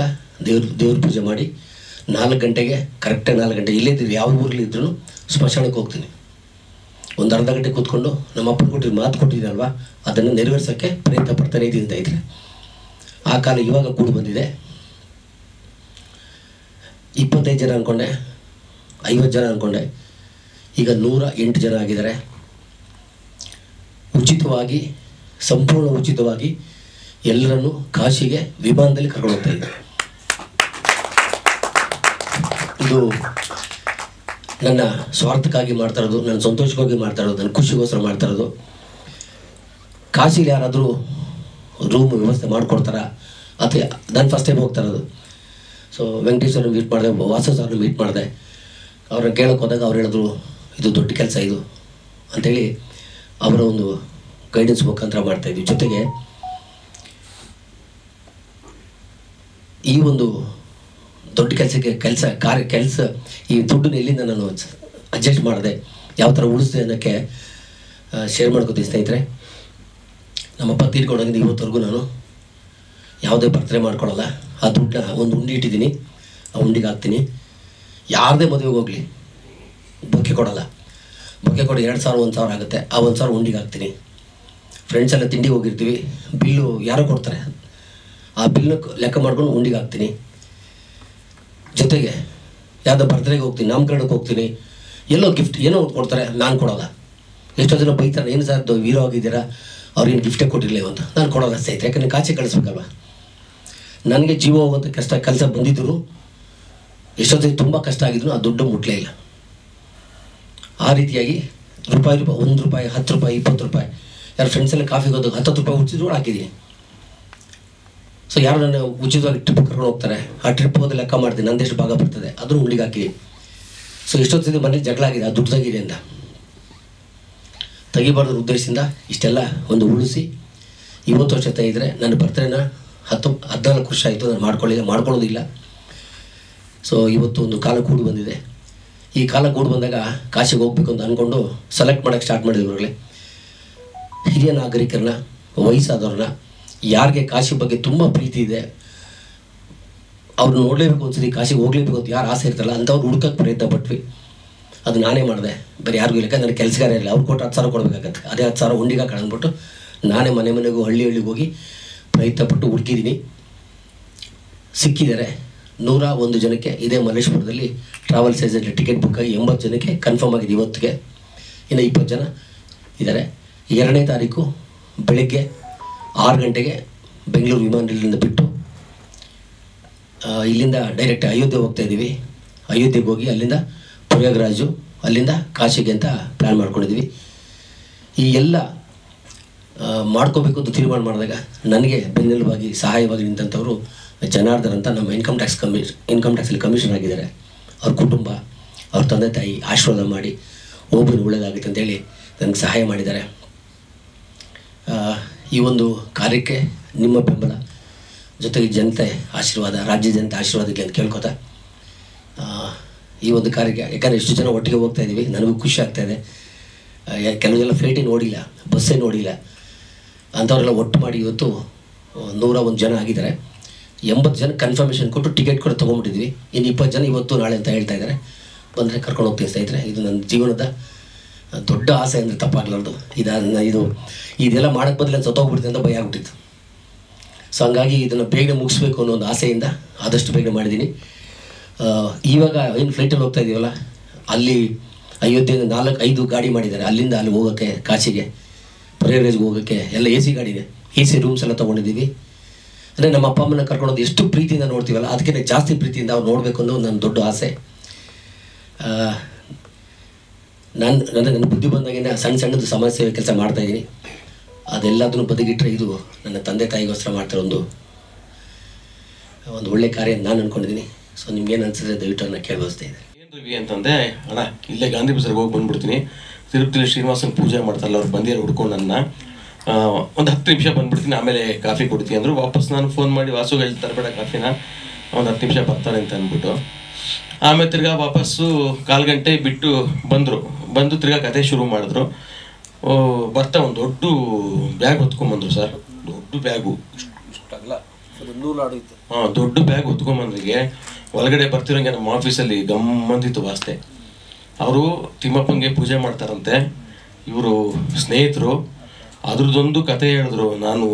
ದೇವ್ರ ಪೂಜೆ ಮಾಡಿ 4 ಗಂಟೆಗೆ ಕರೆಕ್ಟಾಗಿ 4 ಗಂಟೆ ಇಲ್ಲಿದ್ದರೆ ಯಾವ ಊರಲ್ಲಿ ಇದ್ರೂ ಸ್ಮಶಾನಕ್ಕೆ ಹೋಗ್ತೀನಿ. ಒಂದು ಅರ್ಧ ಗಂಟೆ ಕೂತ್ಕೊಂಡು ನಮ್ಮ ಅಪ್ಪನ ಕೊಟ್ಟಿದ್ದು ಮಾತು ಕೊಟ್ಟಿದ್ದೀನಲ್ವ, ಅದನ್ನು ನೆರವೇರ್ಸೋಕ್ಕೆ ಪ್ರಯತ್ನ ಪಡ್ತಾನೆ ಇದ್ದೀನಿ ಸ್ನೇಹಿತರೆ. ಆ ಕಾಲ ಇವಾಗ ಕೂಡ ಬಂದಿದೆ. 25 ಜನ ಅಂದ್ಕೊಂಡೆ, 50 ಜನ ಅಂದ್ಕೊಂಡೆ, ಈಗ 108 ಜನ ಆಗಿದ್ದಾರೆ. ಉಚಿತವಾಗಿ, ಸಂಪೂರ್ಣ ಉಚಿತವಾಗಿ ಎಲ್ಲರನ್ನು ಕಾಶಿಗೆ ವಿಮಾನದಲ್ಲಿ ಕರ್ಕೊಂಡು ಹೋಗ್ತಾ ಇದ್ದಾರೆ. ಇದು ನನ್ನ ಸ್ವಾರ್ಥಕ್ಕಾಗಿ ಮಾಡ್ತಾ ಇರೋದು, ನನ್ನ ಸಂತೋಷಕ್ಕಾಗಿ ಮಾಡ್ತಾ ಇರೋದು, ನನ್ನ ಖುಷಿಗೋಸ್ಕರ ಮಾಡ್ತಾ ಇರೋದು. ಕಾಶಿಲಿ ಯಾರಾದರೂ ರೂಮ್ ವ್ಯವಸ್ಥೆ ಮಾಡಿಕೊಡ್ತಾರ ಅಥವಾ ನಾನು ಫಸ್ಟ್ ಟೈಮ್ ಹೋಗ್ತಾ ಇರೋದು. ಸೊ ವೆಂಕಟೇಶ್ವರನ್ನ ಮೀಟ್ ಮಾಡಿದೆ, ವಾಸು ಸರ್ನ ಮೀಟ್ ಮಾಡಿದೆ. ಅವ್ರನ್ನ ಕೇಳೋಕೆ ಹೋದಾಗ ಅವ್ರು ಹೇಳಿದ್ರು, ಇದು ದೊಡ್ಡ ಕೆಲಸ ಇದು ಅಂಥೇಳಿ ಅವರ ಒಂದು ಗೈಡೆನ್ಸ್ ಮುಖಾಂತರ ಮಾಡ್ತಾಯಿದ್ವಿ. ಜೊತೆಗೆ ಈ ಒಂದು ದೊಡ್ಡ ಕೆಲಸ ಈ ದುಡ್ಡನ್ನ ಎಲ್ಲಿಂದ ನಾನು ಅಡ್ಜಸ್ಟ್ ಮಾಡಿದೆ, ಯಾವ ಥರ ಉಳಿಸಿದೆ ಅನ್ನೋಕ್ಕೆ ಶೇರ್ ಮಾಡ್ಕೋತೀನಿ ಸ್ನೇಹಿತರೆ. ನಮ್ಮಪ್ಪ ತೀರ್ಕೊಂಡೋಗಿದ್ದು ಇವತ್ತವರೆಗೂ ನಾನು ಯಾವುದೇ ಬರ್ತಡೇ ಮಾಡ್ಕೊಳ್ಳಲ್ಲ. ಆ ದುಡ್ಡನ್ನ ಒಂದು ಉಂಡಿ ಇಟ್ಟಿದ್ದೀನಿ, ಆ ಉಂಡಿಗೆ ಹಾಕ್ತೀನಿ. ಯಾರದೇ ಮದುವೆಗೆ ಹೋಗಲಿ ಬೊಕ್ಕೆ ಕೊಡಲ್ಲ. ಬೊಕ್ಕೆ ಕೊಡಿ 2,000 1,000 ಆಗುತ್ತೆ. ಆ 1,000 ಉಂಡಿಗೆ ಹಾಕ್ತೀನಿ. ಫ್ರೆಂಡ್ಸ್ ಎಲ್ಲ ತಿಂಡಿಗೆ ಹೋಗಿರ್ತೀವಿ, ಬಿಲ್ಲು ಯಾರೋ ಕೊಡ್ತಾರೆ, ಆ ಬಿಲ್ಲು ಲೆಕ್ಕ ಮಾಡ್ಕೊಂಡು ಉಂಡಿಗೆ ಹಾಕ್ತೀನಿ. ಜೊತೆಗೆ ಯಾವುದೋ ಬರ್ತ್ಡೇಗೆ ಹೋಗ್ತೀನಿ, ನಾಮಕರಣಕ್ಕೆ ಹೋಗ್ತೀನಿ, ಎಲ್ಲೋ ಗಿಫ್ಟ್ ಏನೋ ಒಂದು ಕೊಡ್ತಾರೆ, ನಾನು ಕೊಡೋಲ್ಲ. ಎಷ್ಟೋ ಜನ ಬೈತಾರೆ, ಏನು ಸರ್ ಹೀರೋ ಆಗಿದ್ದೀರಾ, ಅವ್ರೇನು ಗಿಫ್ಟೇ ಕೊಟ್ಟಿರಲಿಲ್ಲ ಅಂತ. ನಾನು ಕೊಡೋಲ್ಲ ಸ್ನೇಹಿತರೆ, ಯಾಕಂದರೆ ಕಾಚೆ ಕಳಿಸ್ಬೇಕಲ್ವ. ನನಗೆ ಜೀವ ಹೋಗುವಂಥ ಕೆಲಸ ಬಂದಿದ್ದರು, ಎಷ್ಟೊತ್ತಿಗೆ ತುಂಬ ಕಷ್ಟ ಆಗಿದ್ರು ಆ ದುಡ್ಡು ಮುಟ್ಲೇ ಇಲ್ಲ. ಆ ರೀತಿಯಾಗಿ ರೂಪಾಯಿ 1 ರೂಪಾಯಿ 10 ರೂಪಾಯಿ 20 ರೂಪಾಯಿ ಯಾರು ಫ್ರೆಂಡ್ಸ್ ಎಲ್ಲ ಕಾಫಿಗೆ ಹೋದಾಗ 10 ರೂಪಾಯಿ ಉಚಿತಗಳು ಹಾಕಿದ್ದೀನಿ. ಸೊ ಯಾರು ನನ್ನ ಉಚಿತವಾಗಿ ಟ್ರಿಪ್ ಕರ್ಕೊಂಡು ಹೋಗ್ತಾರೆ, ಆ ಟ್ರಿಪ್ ಹೋದ ಲೆಕ್ಕ ಮಾಡ್ತೀನಿ, ನಂದೆಷ್ಟು ಭಾಗ ಬರ್ತದೆ ಅದನ್ನು ಉಂಡಿಗೆ ಹಾಕಿ. ಸೊ ಎಷ್ಟೊತ್ತಿಗೆ ಮನೇಲಿ ಜಗಳ ಆಗಿದೆ, ಆ ದುಡ್ಡು ತೆಗಿದೆ ಅಂತ ತೆಗಿಬಾರ್ದು ಉದ್ದೇಶದಿಂದ ಇಷ್ಟೆಲ್ಲ ಒಂದು ಉಳಿಸಿ 20 ವರ್ಷ ತೆಗೆದರೆ ನನ್ನ ಬರ್ತಡೇನ 14 ವರ್ಷ ಆಯಿತು ನಾನು ಮಾಡ್ಕೊಳ್ಳೋದಿಲ್ಲ. ಸೊ ಇವತ್ತು ಒಂದು ಕಾಲ ಕೂಡಿ ಬಂದಿದೆ. ಈ ಕಾಲ ಕೂಡಿ ಬಂದಾಗ ಕಾಶಿಗೆ ಹೋಗ್ಬೇಕು ಅಂತ ಅಂದ್ಕೊಂಡು ಸೆಲೆಕ್ಟ್ ಮಾಡೋಕ್ಕೆ ಸ್ಟಾರ್ಟ್ ಮಾಡಿದ್ವಿ. ಹಿರಿಯ ನಾಗರಿಕರನ್ನ, ವಯಸ್ಸಾದವ್ರನ್ನ, ಯಾರಿಗೆ ಕಾಶಿ ಬಗ್ಗೆ ತುಂಬ ಪ್ರೀತಿ ಇದೆ, ಅವ್ರು ನೋಡಲೇಬೇಕು ಒಂದ್ಸರಿ, ಕಾಶಿಗೆ ಹೋಗ್ಲೇಬೇಕು ಅಂತ ಯಾರು ಆಸೆ ಇರ್ತಲ್ಲ ಅಂಥವ್ರು ಹುಡ್ಕೋಕ್ಕೆ ಪ್ರಯತ್ನ ಪಟ್ವಿ. ಅದು ನಾನೇ ಮಾಡಿದೆ, ಬೇರೆ ಯಾರಿಗೂ ಇಲ್ಲ. ನನಗೆ ಕೆಲಸಗಾರ ಇರಲಿಲ್ಲ, ಅವ್ರು ಕೊಟ್ಟು 10,000 ಕೊಡಬೇಕಾಗತ್ತೆ. ಅದೇ 10,000 ಉಂಡಿಗೆ ಕಳೆದ್ಬಿಟ್ಟು ನಾನೇ ಮನೆ ಮನೆಗೂ ಹಳ್ಳಿಗೆ ಹೋಗಿ ಪ್ರಯತ್ನಪಟ್ಟು ಹುಡುಕಿದ್ದೀನಿ. ಸಿಕ್ಕಿದ್ದಾರೆ 101 ಜನಕ್ಕೆ. ಇದೇ ಮಲ್ಲೇಶ್ವರದಲ್ಲಿ ಟ್ರಾವೆಲ್ಸ್ ಏಜೆಂಟ್ ಟಿಕೆಟ್ ಬುಕ್ ಆಗಿ 80 ಜನಕ್ಕೆ ಕನ್ಫರ್ಮ್ ಆಗಿದೆ ಇವತ್ತಿಗೆ. ಇನ್ನು 20 ಜನ ಇದ್ದಾರೆ. 2ನೇ ತಾರೀಕು ಬೆಳಗ್ಗೆ 6 ಗಂಟೆಗೆ ಬೆಂಗಳೂರು ವಿಮಾನ ನಿಲ್ದಾಣದಿಂದ ಬಿಟ್ಟು ಇಲ್ಲಿಂದ ಡೈರೆಕ್ಟ್ ಅಯೋಧ್ಯೆ ಹೋಗ್ತಾ ಇದ್ದೀವಿ. ಅಯೋಧ್ಯೆಗೆ ಹೋಗಿ ಅಲ್ಲಿಂದ ಪ್ರಯಾಗ್ರಾಜು, ಅಲ್ಲಿಂದ ಕಾಶಿಗೆ ಅಂತ ಪ್ಲ್ಯಾನ್ ಮಾಡ್ಕೊಂಡಿದ್ದೀವಿ. ಈ ಎಲ್ಲ ಮಾಡ್ಕೋಬೇಕು ಅಂತ ತೀರ್ಮಾನ ಮಾಡಿದಾಗ ನನಗೆ ಬೆನ್ನೆಲುಬಾಗಿ ಸಹಾಯವಾಗಿ ನಿಂತಂಥವರು ಜನಾರ್ದನ್ ಅಂತ ನಮ್ಮ ಇನ್ಕಮ್ ಟ್ಯಾಕ್ಸಲ್ಲಿ ಕಮಿಷನರ್ ಆಗಿದ್ದಾರೆ. ಅವ್ರ ಕುಟುಂಬ, ಅವ್ರ ತಂದೆ ತಾಯಿ ಆಶೀರ್ವಾದ ಮಾಡಿ ಒಬ್ಬರು ಒಳ್ಳೆಯದಾಗುತ್ತೆ ಅಂತೇಳಿ ನನಗೆ ಸಹಾಯ ಮಾಡಿದ್ದಾರೆ. ಈ ಒಂದು ಕಾರ್ಯಕ್ಕೆ ನಿಮ್ಮ ಬೆಂಬಲ ಜೊತೆಗೆ ಜನತೆ ಆಶೀರ್ವಾದ, ರಾಜ್ಯ ಜನತೆ ಆಶೀರ್ವಾದಕ್ಕೆ ಅಂತ ಕೇಳ್ಕೊತಾ ಈ ಒಂದು ಕಾರ್ಯಕ್ಕೆ, ಯಾಕಂದರೆ ಎಷ್ಟು ಜನ ಒಟ್ಟಿಗೆ ಹೋಗ್ತಾ ಇದ್ದೀವಿ, ನನಗೂ ಖುಷಿ ಆಗ್ತಾಯಿದೆ. ಕೆಲವೆಲ್ಲ ಫ್ಲೈಟೇ ನೋಡಿಲ್ಲ, ಬಸ್ಸೇ ನೋಡಿಲ್ಲ, ಅಂಥವರೆಲ್ಲ ಒಟ್ಟು ಮಾಡಿ ಇವತ್ತು 101 ಜನ ಆಗಿದ್ದಾರೆ. 80 ಜನ ಕನ್ಫರ್ಮೇಷನ್ ಕೊಟ್ಟು ಟಿಕೆಟ್ ಕೂಡ ತೊಗೊಂಡ್ಬಿಟ್ಟಿದ್ವಿ. ಇನ್ನು 20 ಜನ ಇವತ್ತು ನಾಳೆ ಅಂತ ಹೇಳ್ತಾ ಇದ್ದಾರೆ. ಬಂದರೆ ಕರ್ಕೊಂಡು ಹೋಗ್ತೀನಿ ಸ್ನೇಹಿತರೆ. ಇದು ನನ್ನ ಜೀವನದ ದೊಡ್ಡ ಆಸೆ ಅಂದರೆ ತಪ್ಪಾಗಲಾರ್ದು. ಇದೆಲ್ಲ ಮಾಡೋಕ್ಕೆ ಬದಲು ಸತ್ತೋಗ್ಬಿಡ್ತೀನಿ ಅಂತ ಭಯ ಆಗ್ಬಿಟ್ಟಿತ್ತು. ಸೊ ಹಂಗಾಗಿ ಇದನ್ನು ಬೇಗನೆ ಮುಗಿಸ್ಬೇಕು ಅನ್ನೋ ಒಂದು ಆಸೆಯಿಂದ ಆದಷ್ಟು ಬೇಗನೆ ಮಾಡಿದ್ದೀನಿ. ಇವಾಗ ಏನು ಫ್ಲೈಟಲ್ಲಿ ಹೋಗ್ತಾ ಇದ್ದೀವಲ್ಲ, ಅಲ್ಲಿ ಅಯೋಧ್ಯೆಯಿಂದ 4-5 ಗಾಡಿ ಮಾಡಿದ್ದಾರೆ. ಅಲ್ಲಿಂದ ಅಲ್ಲಿ ಹೋಗೋಕ್ಕೆ, ಕಾಶಿಗೆ, ಪ್ರಯಾಗ್ರಾಜ್ಗೆ ಹೋಗೋಕ್ಕೆ ಎಲ್ಲ AC ಗಾಡಿದೆ, AC ರೂಮ್ಸ್ ಎಲ್ಲ ತೊಗೊಂಡಿದ್ದೀವಿ. ಅಂದರೆ ನಮ್ಮ ಅಪ್ಪ ಅಮ್ಮನ ಕರ್ಕೊಂಡೋದು ಎಷ್ಟು ಪ್ರೀತಿಯಿಂದ ನೋಡ್ತೀವಲ್ಲ, ಅದಕ್ಕೆ ಜಾಸ್ತಿ ಪ್ರೀತಿಯಿಂದ ಅವ್ರು ನೋಡಬೇಕು ಅನ್ನೋ ನನ್ನ ದೊಡ್ಡ ಆಸೆ. ನನ್ನ ಬುದ್ಧಿ ಬಂದಾಗಿಂದ ಸಣ್ಣದು ಸಮಾಜ ಸೇವೆ ಕೆಲಸ ಮಾಡ್ತಾಯಿದ್ದೀನಿ. ಅದೆಲ್ಲದನ್ನು ಬದಿಗಿಟ್ಟರೆ ಇದು ನನ್ನ ತಂದೆ ತಾಯಿಗೋಸ್ಕರ ಮಾಡ್ತಾರೆ ಒಂದು ಒಳ್ಳೆ ಕಾರ್ಯ ನಾನು ಅಂದ್ಕೊಂಡಿದ್ದೀನಿ. ಸೊ ನಿಮ್ಗೇನು ಅನ್ಸಿದ್ರೆ ದಯವಿಟ್ಟು ನನ್ನ ಕೇಳಬಯಸ್ತಾ ಇದ್ದಾರೆ. ಏನು ರವಿ ಅಂತಂದೆ, ಅಣ್ಣ ಇಲ್ಲೇ ಗಾಂಧಿ ಬಜಾರ್ಗೆ ಹೋಗಿ ಬಂದುಬಿಡ್ತೀನಿ, ತಿರುಪತಿಲಿ ಶ್ರೀನಿವಾಸನ ಪೂಜೆ ಮಾಡ್ತಾರಲ್ಲ ಅವ್ರು ಬಂದಿರೋ ಹುಡ್ಕೊಂಡು ನನ್ನ ಒಂದು 10 ನಿಮಿಷ ಬಂದುಬಿಡ್ತೀನಿ, ಆಮೇಲೆ ಕಾಫಿ ಕೊಡ್ತೀನಿ ಅಂದರು. ವಾಪಸ್ ನಾನು ಫೋನ್ ಮಾಡಿ ವಾಸುಗೆ ಹೇಳ್ತಾರೆ ಬೇಡ ಕಾಫಿನ, ಒಂದು 10 ನಿಮಿಷ ಬರ್ತಾರೆ ಅಂತ ಅಂದ್ಬಿಟ್ಟು ಆಮೇಲೆ ತಿರ್ಗಾ ವಾಪಸ್ಸು 1/4 ಗಂಟೆ ಬಿಟ್ಟು ಬಂದು ತಿರ್ಗಾ ಕತೆ ಶುರು ಮಾಡಿದ್ರು. ಬರ್ತಾ ಒಂದು ದೊಡ್ಡ ಬ್ಯಾಗ್ ಹೊತ್ಕೊಂಬಂದ್ರು ಸರ್. ದೊಡ್ಡ ಬ್ಯಾಗು ದೊಡ್ಡ ಬ್ಯಾಗ್ ಹೊತ್ಕೊಂಬಂದ್ರಿಗೆ ಒಳಗಡೆ ಬರ್ತಿರೋಂಗೆ ನಮ್ಮ ಆಫೀಸಲ್ಲಿ ಗಮ್ಮಂದಿತ್ತು ವಾಸ್ತೆ. ಅವರು ತಿಮ್ಮಪ್ಪಂಗೆ ಪೂಜೆ ಮಾಡ್ತಾರಂತೆ, ಇವರು ಸ್ನೇಹಿತರು. ಅದ್ರದ್ದೊಂದು ಕತೆ ಹೇಳಿದ್ರು, ನಾನು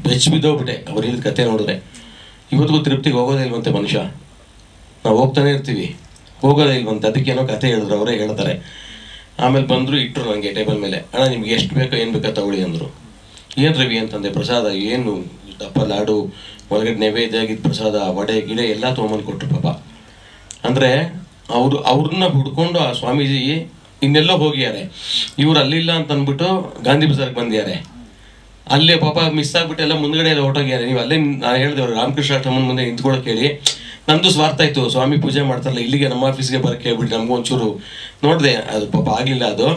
ಬೆಚ್ಚ ಬಿದ್ದೋಗ್ಬಿಟ್ಟೆ ಅವ್ರು ಹೇಳಿದ ಕತೆ ನೋಡಿದ್ರೆ. ಇವತ್ತಿಗೂ ತಿರುಪತಿಗೆ ಹೋಗೋದೇ ಇಲ್ವಂತೆ ಮನುಷ್ಯ, ನಾವು ಹೋಗ್ತಾನೆ ಇರ್ತೀವಿ, ಹೋಗೋದೇ ಇಲ್ವಂತೆ. ಅದಕ್ಕೇನೋ ಕತೆ ಹೇಳಿದ್ರು, ಅವರೇ ಹೇಳ್ತಾರೆ. ಆಮೇಲೆ ಬಂದರು, ಇಟ್ಟರು ನನಗೆ ಟೇಬಲ್ ಮೇಲೆ, ಅಣ್ಣ ನಿಮ್ಗೆ ಎಷ್ಟು ಬೇಕೋ ಏನು ಬೇಕೋ ತಗೊಳ್ಳಿ ಅಂದರು. ಏನು ರವಿ ಅಂತಂದೆ, ಪ್ರಸಾದ ಏನು ದಪ್ಪ ಲಾಡು, ಒಳಗಡೆ ನೈವೇದ್ಯ ಆಗಿದ್ದು ಪ್ರಸಾದ, ವಡೆ ಗಿಡೆ ಎಲ್ಲ ತೊಗೊಂಬಂದು ಕೊಟ್ಟರು ಪಾಪ. ಅಂದರೆ ಅವ್ರನ್ನ ಹುಡ್ಕೊಂಡು ಆ ಸ್ವಾಮೀಜಿ ಇನ್ನೆಲ್ಲೋ ಹೋಗಿದ್ದಾರೆ, ಇವ್ರು ಅಲ್ಲಿಲ್ಲ ಅಂತ ಅಂದ್ಬಿಟ್ಟು ಗಾಂಧಿ ಬಜಾರ್ಗೆ ಬಂದಿದ್ದಾರೆ. ಅಲ್ಲೇ ಪಾಪ ಮಿಸ್ ಆಗ್ಬಿಟ್ಟು ಎಲ್ಲ ಮುಂದ್ಗಡೆ ಎಲ್ಲ ಹೊರಟೋಗ್ಯಾರೆ. ನೀವು ಅಲ್ಲೇ ನಾನು ಹೇಳಿದೆವ್ರು ರಾಮಕೃಷ್ಣ ಆಶ್ರಮನ ಮುಂದೆ ನಿಂತ್ಕೊಳ್ಳೋಕೆ ಹೇಳಿ, ನಂದು ಸ್ವಾರ್ಥ ಇತ್ತು, ಸ್ವಾಮಿ ಪೂಜೆ ಮಾಡ್ತಾರಲ್ಲ ಇಲ್ಲಿಗೆ ನಮ್ಮ ಆಫೀಸ್ಗೆ ಬರೋಕ್ಕೆ ಹೇಳ್ಬಿಟ್ಟು ನಮಗೂ ಒಂಚೂರು ನೋಡಿದೆ, ಅದು ಪಾಪ ಆಗಲಿಲ್ಲ ಅದು.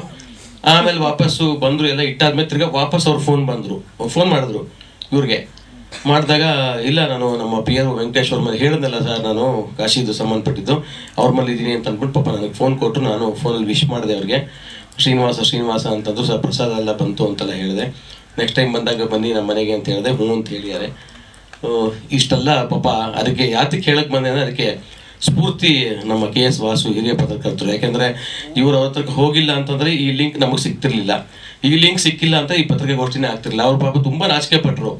ಆಮೇಲೆ ವಾಪಸ್ಸು ಬಂದರು, ಎಲ್ಲ ಇಟ್ಟಾದ್ಮೇಲೆ ತಿರ್ಗಾ ವಾಪಸ್ ಅವ್ರು ಫೋನ್ ಮಾಡಿದ್ರು ಇವ್ರಿಗೆ. ಮಾಡಿದಾಗ ಇಲ್ಲ ನಾನು ನಮ್ಮ PR ವೆಂಕಟೇಶ್ವರ ಮೇಲೆ ಹೇಳಿದ್ನಲ್ಲ ಸರ್, ನಾನು ಕಾಶಿದು ಸಂಬಂಧಪಟ್ಟಿದ್ದು ಅವ್ರ ಮೇಲೆ ಇದ್ದೀನಿ ಅಂತ ಅಂದ್ಬಿಟ್ಟು ಪಾಪ ನನಗೆ ಫೋನ್ ಕೊಟ್ಟರು. ನಾನು ಫೋನಲ್ಲಿ ವಿಶ್ ಮಾಡಿದೆ ಅವ್ರಿಗೆ, ಶ್ರೀನಿವಾಸ ಅಂತಂದ್ರು. ಸರ್ ಪ್ರಸಾದ ಎಲ್ಲ ಬಂತು ಅಂತೆಲ್ಲ ಹೇಳಿದೆ. ನೆಕ್ಸ್ಟ್ ಟೈಮ್ ಬಂದಾಗ ಬನ್ನಿ ನಮ್ಮ ಮನೆಗೆ ಅಂತ ಹೇಳಿದೆ. ಹ್ಞೂ ಅಂತ ಹೇಳಿದ್ದಾರೆ. ಇಷ್ಟೆಲ್ಲ ಪಾಪ ಅದಕ್ಕೆ ಯಾತಕ್ಕೆ ಹೇಳಕ್ಕೆ ಬಂದೆ ಅಂದರೆ, ಅದಕ್ಕೆ ಸ್ಫೂರ್ತಿ ನಮ್ಮ KS ವಾಸು ಹಿರಿಯ ಪತ್ರಕರ್ತರು. ಯಾಕೆಂದರೆ ಇವರು ಅವ್ರ ಹತ್ರಕ್ಕೆ ಹೋಗಿಲ್ಲ ಅಂತಂದರೆ ಈ ಲಿಂಕ್ ನಮಗೆ ಸಿಗ್ತಿರ್ಲಿಲ್ಲ. ಈ ಲಿಂಕ್ ಸಿಕ್ಕಿಲ್ಲ ಅಂತ ಈ ಪತ್ರಿಕಾಗೋಷ್ಠಿನೇ ಆಗ್ತಿರಲಿಲ್ಲ. ಅವ್ರ ಪಾಪ ತುಂಬ ನಾಚಿಕೆ ಪಟ್ಟರು.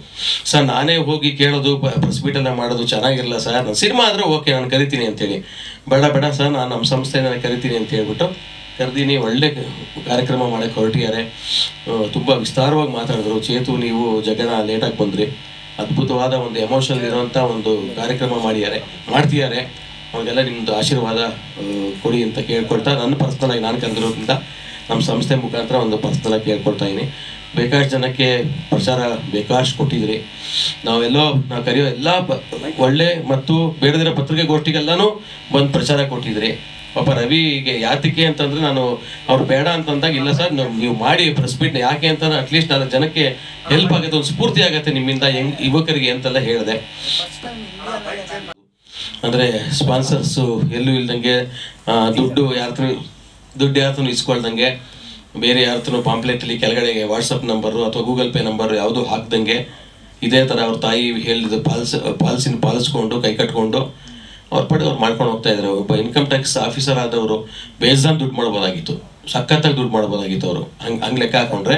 ಸರ್ ನಾನೇ ಹೋಗಿ ಕೇಳೋದು, ಪ್ರೆಸ್ ಮೀಟೆಲ್ಲ ಮಾಡೋದು ಚೆನ್ನಾಗಿರಲ್ಲ ಸರ್, ನಾನು ಸಿನಿಮಾ ಆದರೆ ಓಕೆ ನಾನು ಕರಿತೀನಿ ಅಂತೇಳಿ. ಬೇಡ ಸರ್ ನಾನು ನಮ್ಮ ಸಂಸ್ಥೆಯಿಂದ ಕರಿತೀನಿ ಅಂತ ಹೇಳ್ಬಿಟ್ಟು ಕರೆದೀನಿ. ಒಳ್ಳೆ ಕಾರ್ಯಕ್ರಮ ಮಾಡೋಕ್ಕೆ ಹೊರಟಿದ್ದಾರೆ. ತುಂಬ ವಿಸ್ತಾರವಾಗಿ ಮಾತಾಡಿದ್ರು. ಚೇತು ನೀವು ಜಗನ ಲೇಟಾಗಿ ಬಂದ್ರಿ, ಅದ್ಭುತವಾದ ಒಂದು ಎಮೋಷನಲ್ ಇರೋವಂಥ ಒಂದು ಕಾರ್ಯಕ್ರಮ ಮಾಡ್ತಿದ್ದಾರೆ. ಅವ್ರಿಗೆಲ್ಲ ನಿಮ್ಮದು ಆಶೀರ್ವಾದ ಕೊಡಿ ಅಂತ ಕೇಳ್ಕೊಳ್ತಾ, ನನ್ನ ಪರ್ಸ್ನಲಾಗಿ ನಾನು ಕರೆದಿರೋದ್ರಿಂದ ನಮ್ಮ ಸಂಸ್ಥೆ ಮುಖಾಂತರ ಒಂದು ಪರ್ಸ್ನಲಾಗಿ ಕೇಳ್ಕೊಳ್ತಾ ಇದ್ದೀನಿ. ಬೇಕಾಷ್ಟು ಜನಕ್ಕೆ ಪ್ರಚಾರ ಬೇಕಾಷ್ಟು ಕೊಟ್ಟಿದ್ರಿ. ನಾವು ಕರೆಯೋ ಎಲ್ಲ ಒಳ್ಳೆ ಮತ್ತು ಬೇಡದಿರೋ ಪತ್ರಿಕೆಗೋಷ್ಠಿಗೆಲ್ಲನೂ ಬಂದು ಪ್ರಚಾರ ಕೊಟ್ಟಿದ್ರಿ. ಪಾಪ ರವಿಗೆ ಯಾತಕ್ಕೆ ಅಂತಂದರೆ, ನಾನು ಅವ್ರು ಬೇಡ ಅಂತಂದಾಗ ಇಲ್ಲ ಸರ್ ನೀವು ಮಾಡಿ ಪ್ರೆಸ್ ಮೀಟ್ನ, ಯಾಕೆ ಅಂತಂದ್ರೆ ಅಟ್ಲೀಸ್ಟ್ 4 ಜನಕ್ಕೆ ಹೆಲ್ಪ್ ಆಗುತ್ತೆ, ಒಂದು ಸ್ಫೂರ್ತಿ ಆಗುತ್ತೆ ನಿಮ್ಮಿಂದ ಯುವಕರಿಗೆ ಅಂತೆಲ್ಲ ಹೇಳಿದೆ. ಅಂದರೆ ಸ್ಪಾನ್ಸರ್ಸು ಎಲ್ಲೂ ಇಲ್ದಂಗೆ, ದುಡ್ಡು ಯಾರತ್ರ ಇಸ್ಕೊಳ್ದಂಗೆ ಬೇರೆ ಯಾರತ್ರ ಪಾಂಪ್ಲೆಟಲ್ಲಿ ಕೆಳಗಡೆಗೆ ವಾಟ್ಸಪ್ ನಂಬರು ಅಥವಾ ಗೂಗಲ್ ಪೇ ನಂಬರ್ ಯಾವುದು ಹಾಕ್ದಂಗೆ ಇದೇ ಥರ ಅವ್ರ ತಾಯಿ ಹೇಳಿದ ಪಾಲಿಸ್ಕೊಂಡು ಕೈ ಕಟ್ಕೊಂಡು ಅವ್ರ ಪಡೆ ಅವ್ರು ಮಾಡ್ಕೊಂಡು ಹೋಗ್ತಾ ಇದ್ದಾರೆ. ಒಬ್ಬ ಇನ್ಕಮ್ ಟ್ಯಾಕ್ಸ್ ಆಫೀಸರ್ ಆದವರು ಬೇಜಾನ್ ದುಡ್ಡು ಮಾಡ್ಬೋದಾಗಿತ್ತು, ಸಖತ್ತಾಗಿ ದುಡ್ಡು ಮಾಡ್ಬೋದಾಗಿತ್ತು. ಅವರು ಹಂಗೆ ಲೆಕ್ಕ ಹಾಕೊಂಡ್ರೆ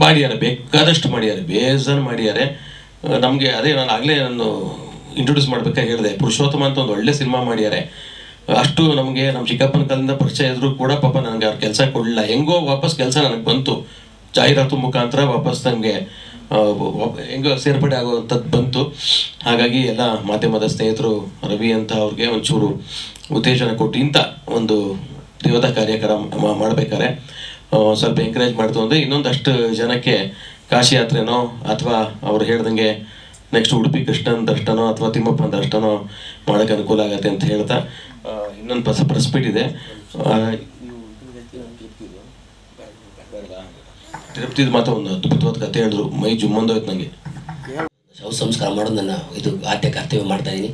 ಮಾಡಿದ್ದಾರೆ, ಬೇಕಾದಷ್ಟು ಮಾಡಿದ್ದಾರೆ, ಬೇಜಾನ್ ಮಾಡಿದ್ದಾರೆ. ನಮಗೆ ಅದೇ ನಾನು ಇಂಟ್ರೊಡ್ಯೂಸ್ ಮಾಡ್ಬೇಕಾಗಿ ಹೇಳಿದೆ, ಪುರುಷೋತ್ತಮ ಅಂತ ಒಂದು ಒಳ್ಳೆ ಸಿನಿಮಾ ಮಾಡಿದ್ದಾರೆ. ಅಷ್ಟು ನಮಗೆ ನಮ್ಮ ಚಿಕ್ಕಪ್ಪನ ಕಾಲದಿಂದ ಪರಿಚಯ ಇದ್ರೂ ಕೂಡ ಪಾಪ ನನಗೆ ಅವ್ರ ಕೆಲಸ ಕೊಡಲಿಲ್ಲ. ಹೆಂಗೋ ವಾಪಸ್ ಕೆಲಸ ನನಗೆ ಬಂತು, ಜಾಹೀರಾತು ಮುಖಾಂತರ ವಾಪಸ್ ನನಗೆ ಹೆಂಗೋ ಸೇರ್ಪಡೆ ಆಗುವಂಥದ್ದು ಬಂತು. ಹಾಗಾಗಿ ಎಲ್ಲ ಮಾಧ್ಯಮದ ಸ್ನೇಹಿತರು ರವಿ ಅಂತ ಅವ್ರಿಗೆ ಒಂಚೂರು ಉತ್ತೇಜನ ಕೊಟ್ಟು ಇಂಥ ಒಂದು ದೇವತಾ ಕಾರ್ಯಕ್ರಮ ಮಾಡಬೇಕಾದ್ರೆ ಸ್ವಲ್ಪ ಎಂಕರೇಜ್ ಮಾಡ್ತು ಅಂದರೆ ಇನ್ನೊಂದಷ್ಟು ಜನಕ್ಕೆ ಕಾಶಿ ಯಾತ್ರೆನೋ ಅಥವಾ ಅವ್ರು ಹೇಳ್ದಂಗೆ ನೆಕ್ಸ್ಟ್ ಉಡುಪಿ ಕೃಷ್ಣನ ದರ್ಶನನೋ ಅಥವಾ ತಿಮ್ಮಪ್ಪನ ದರ್ಶನನೋ ಮಾಡೋಕ್ಕೆ ಅನುಕೂಲ ಆಗುತ್ತೆ ಅಂತ ಹೇಳ್ತಾ ಇನ್ನೊಂದು ಪ್ರೆಸ್ ಮೀಟ್ ಇದೆ. ತಿರುಪತಿದು ಮಾತ್ರ ಒಂದು ಅದ್ಭುತವಾದ ಕಥೆ ಹೇಳಿದ್ರು, ಮೈ ಜುಮ್ಮಂದೋಯ್ತು ನನಗೆ. ಶವ ಸಂಸ್ಕಾರ ಮಾಡೋದು ನನ್ನ ಇದು ಆದ್ಯ ಕರ್ತವ್ಯ ಮಾಡ್ತಾಯಿದ್ದೀನಿ.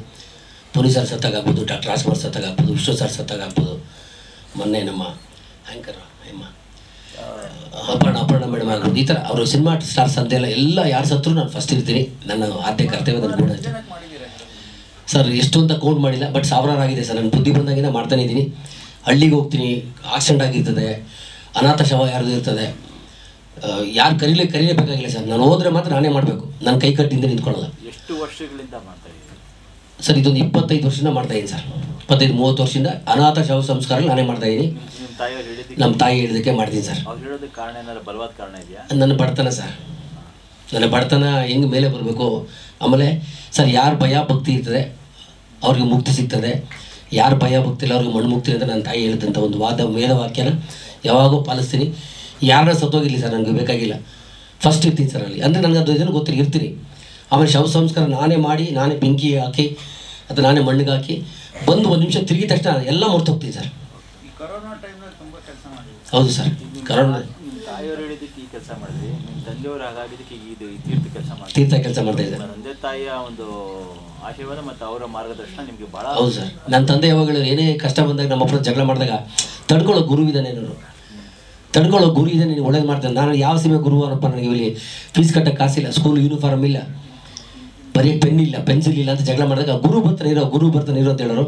ಪುನಿ ಸರ್ ಸತ್ತಾಗಾಗ್ಬೋದು, ಡಾಕ್ಟರ್ ರಾಜ್ಕುಮಾರ್ ಸತ್ತಾಗಾಗ್ಬೋದು, ವಿಶ್ವ ಸರ್ ಸತ್ತಾಗಾಗ್ಬೋದು. ಮೊನ್ನೆ ನಮ್ಮ ಆ್ಯಂಕರ್ ಅಪರ್ಣ ಮೇಡಮ್ ಆಗ್ಬೋದು. ಈ ಥರ ಅವರು ಸಿನಿಮಾ ಸ್ಟಾರ್ಸ್ ಅಂತೆಲ್ಲ ಎಲ್ಲ ಯಾರು ಸತ್ರು ನಾನು ಫಸ್ಟ್ ಇರ್ತೀನಿ. ನನ್ನ ಆದ್ಯ ಕರ್ತವ್ಯ ನನ್ನ ಕೂಡ ಸರ್ ಎಷ್ಟು ಅಂತ ಕೌಂಟ್ ಮಾಡಿಲ್ಲ, ಬಟ್ ಸಾವಿರಾರು ಆಗಿದೆ ಸರ್. ನಾನು ಬುದ್ಧಿ ಬಂದಾಗಿಂದ ಮಾಡ್ತಾನೆ ಇದ್ದೀನಿ. ಹಳ್ಳಿಗೆ ಹೋಗ್ತೀನಿ, ಆಕ್ಸಿಡೆಂಟ್ ಆಗಿರ್ತದೆ, ಅನಾಥ ಶವ ಯಾರ್ದು ಇರ್ತದೆ, ಯಾರು ಕರೀಲೇಬೇಕಾಗಿಲ್ಲ ಸರ್. ನಾನು ಹೋದ್ರೆ ಮಾತ್ರ ನಾನೇ ಮಾಡಬೇಕು, ನನ್ನ ಕೈ ಕಟ್ಟಿಂದ ನಿಂತ್ಕೊಳ್ಳಲ್ಲ. ಎಷ್ಟು ವರ್ಷಗಳಿಂದ ಮಾಡ್ತಾ ಇದ್ದೀನಿ ಸರ್? ಇದೊಂದು 25 ವರ್ಷದಿಂದ ಮಾಡ್ತಾಯಿದ್ದೀನಿ ಸರ್. 25-30 ವರ್ಷದಿಂದ ಅನಾಥ ಶವ ಸಂಸ್ಕಾರ ನಾನೇ ಮಾಡ್ತಾಯಿದ್ದೀನಿ. ನಮ್ಮ ತಾಯಿ ಹೇಳಿದಕ್ಕೆ ಮಾಡ್ತೀನಿ ಸರ್. ಕಾರಣ ಏನಾದ್ರು ಬಲವಾದ ಕಾರಣ ಇದೆಯಾ? ನನ್ನ ಬಡತನ ಸರ್, ನನ್ನ ಬಡತನ ಹೆಂಗೆ ಮೇಲೆ ಬರಬೇಕು. ಆಮೇಲೆ ಸರ್, ಯಾರು ಭಯ ಭಕ್ತಿ ಇರ್ತದೆ ಅವ್ರಿಗೆ ಮುಕ್ತಿ ಸಿಗ್ತದೆ, ಯಾರು ಭಯ ಭಕ್ತಿ ಇಲ್ಲ ಅವ್ರಿಗೆ ಮಣ್ಣು ಮುಕ್ತಿ ಅಂತ ನನ್ನ ತಾಯಿ ಹೇಳಿದಂಥ ಒಂದು ವೇದವಾಕ್ಯನ ಯಾವಾಗಲೂ ಪಾಲಿಸ್ತೀನಿ. ಯಾರನ್ನ ಸತ್ತೋಗಿರಲಿ ಸರ್, ನನಗೆ ಬೇಕಾಗಿಲ್ಲ, ಫಸ್ಟ್ ಇರ್ತೀನಿ ಸರ್ ಅಲ್ಲಿ. ಅಂದರೆ ನನಗೆ ಅದು ಇದನ್ನು ಗೊತ್ತಿಲ್ಲ, ಇರ್ತೀನಿ. ಆಮೇಲೆ ಶವ ಸಂಸ್ಕಾರ ನಾನೇ ಮಾಡಿ, ನಾನೇ ಬೆಂಕಿ ಹಾಕಿ ಅಥವಾ ನಾನೇ ಮಣ್ಣಿಗೆ ಹಾಕಿ ಬಂದು 1 ನಿಮಿಷ ತಿರುಗಿದ ತಕ್ಷಣ ಎಲ್ಲ ಮರ್ತು ಹೋಗ್ತೀನಿ ಸರ್. ಹೌದು ಸರ್, ಕರೋನಾ ತಾಯಿಯವರು ಹೇಳಿದ್ದಕ್ಕೆ ಈ ಕೆಲಸ ಮಾಡಿದ್ರಿ, ನಿಮ್ಮ ತಂದೆಯವರು ಹಾಗಾಗಿದ್ದಕ್ಕೆ ಇದು ತೀರ್ಥ ಕೆಲಸ ಮಾಡ್ತಾ ಇದ್ದಾರೆ. ತಂದೆ ತಾಯಿಯ ಒಂದು ಆಶೀರ್ವಾದ ಮತ್ತು ಅವರ ಮಾರ್ಗದರ್ಶನ ನಿಮಗೆ ಭಾಳ. ಹೌದು ಸರ್, ನನ್ನ ತಂದೆ ಯಾವಾಗಲೂ ಏನೇ ಕಷ್ಟ ಬಂದಾಗ ನಮ್ಮ ಅಪ್ಪನ ಜಗಳ ಮಾಡಿದಾಗ ತಡ್ಕೊಳ್ಳೋ ಗುರು ಇದ್ದಾನೆ, ನಾನು ತಡ್ಕೊಳ್ಳೋ ಗುರು ಇದೆ, ನೀನು ಒಳ್ಳೇದು ಮಾಡ್ತಾನೆ. ನಾನು ಯಾವ ಸೀಮೆ ಗುರು ಅನ್ನಪ್ಪ, ನನಗೆ ಇಲ್ಲಿ ಫೀಸ್ ಕಟ್ಟಕ್ಕೆ ಕಾಸಿಲ್ಲ, ಸ್ಕೂಲ್ ಯೂನಿಫಾರ್ಮ್ ಇಲ್ಲ, ಬರೀ ಪೆನ್ ಇಲ್ಲ, ಪೆನ್ಸಿಲ್ ಇಲ್ಲ ಅಂತ ಜಗಳ ಮಾಡಿದಾಗ ಗುರು ಬರ್ತಾನೆ ಇರೋ ಅಂತ ಹೇಳೋರು.